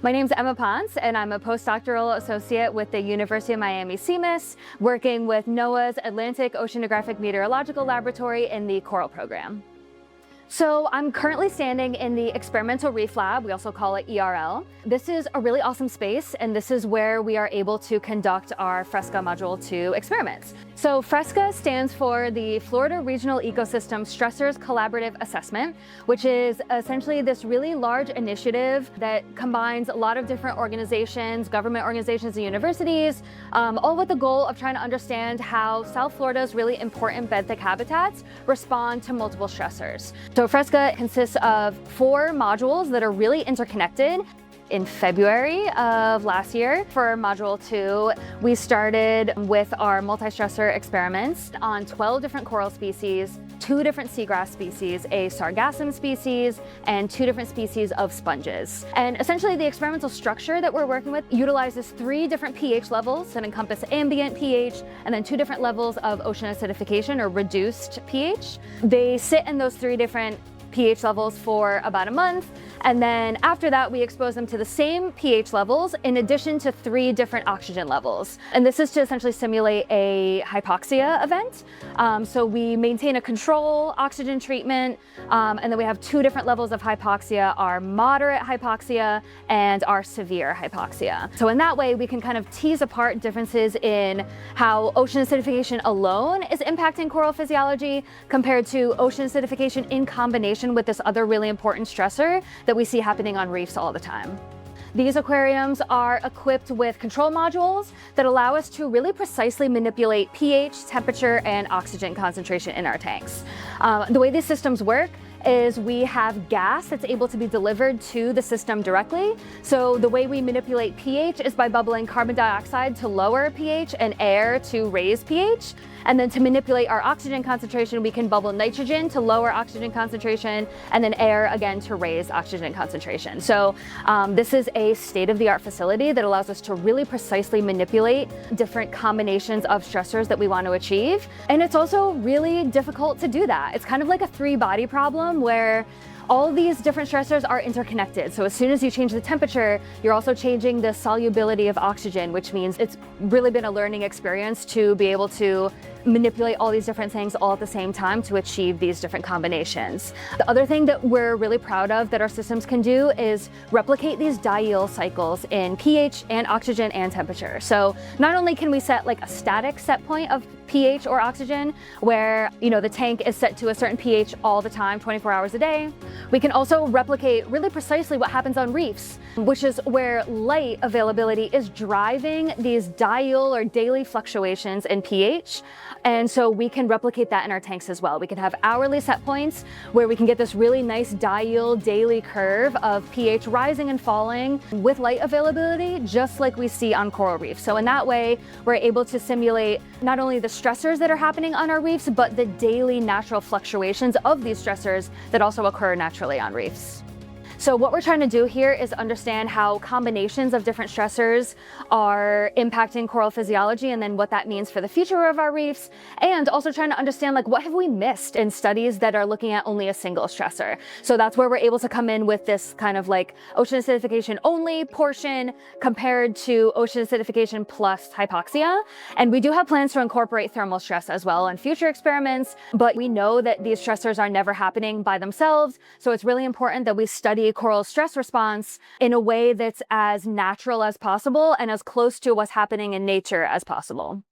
My name's Emma Pontes, and I'm a postdoctoral associate with the University of Miami CIMAS, working with NOAA's Atlantic Oceanographic Meteorological Laboratory in the Coral program. So I'm currently standing in the Experimental Reef Lab, we also call it ERL. This is a really awesome space, and this is where we are able to conduct our FRESCA Module 2 experiments. So FRESCA stands for the Florida Regional Ecosystem Stressors Collaborative Assessment, which is essentially this really large initiative that combines a lot of different organizations, government organizations and universities, all with the goal of trying to understand how South Florida's really important benthic habitats respond to multiple stressors. So FRESCA consists of 4 modules that are really interconnected. In February of last year, for Module 2, we started with our multi-stressor experiments on 12 different coral species, 2 different seagrass species, a sargassum species, and 2 different species of sponges. And essentially the experimental structure that we're working with utilizes 3 different pH levels that encompass ambient pH and then 2 different levels of ocean acidification or reduced pH. They sit in those 3 different pH levels for about a month, and then after that we expose them to the same pH levels in addition to 3 different oxygen levels. And this is to essentially simulate a hypoxia event. So we maintain a control oxygen treatment, and then we have 2 different levels of hypoxia, our moderate hypoxia and our severe hypoxia. So in that way we can kind of tease apart differences in how ocean acidification alone is impacting coral physiology compared to ocean acidification in combination with this other really important stressor that we see happening on reefs all the time. These aquariums are equipped with control modules that allow us to really precisely manipulate pH, temperature, and oxygen concentration in our tanks. The way these systems work is we have gas that's able to be delivered to the system directly. So the way we manipulate pH is by bubbling carbon dioxide to lower pH and air to raise pH. And then to manipulate our oxygen concentration, we can bubble nitrogen to lower oxygen concentration and then air again to raise oxygen concentration. So this is a state-of-the-art facility that allows us to really precisely manipulate different combinations of stressors that we want to achieve. And it's also really difficult to do that. It's kind of like a 3-body problem where all these different stressors are interconnected. So as soon as you change the temperature, you're also changing the solubility of oxygen, which means it's really been a learning experience to be able to manipulate all these different things all at the same time to achieve these different combinations. The other thing that we're really proud of that our systems can do is replicate these diel cycles in pH and oxygen and temperature. So not only can we set like a static set point of pH or oxygen where, you know, the tank is set to a certain pH all the time, 24 hours a day, we can also replicate really precisely what happens on reefs, which is where light availability is driving these diel or daily fluctuations in pH. And so we can replicate that in our tanks as well. We can have hourly set points where we can get this really nice diel daily curve of pH rising and falling with light availability, just like we see on coral reefs. So in that way, we're able to simulate not only the stressors that are happening on our reefs, but the daily natural fluctuations of these stressors that also occur naturally on reefs. So what we're trying to do here is understand how combinations of different stressors are impacting coral physiology and then what that means for the future of our reefs, and also trying to understand like what have we missed in studies that are looking at only a single stressor. So that's where we're able to come in with this kind of like ocean acidification only portion compared to ocean acidification plus hypoxia. And we do have plans to incorporate thermal stress as well in future experiments, but we know that these stressors are never happening by themselves. So it's really important that we study coral stress response in a way that's as natural as possible and as close to what's happening in nature as possible.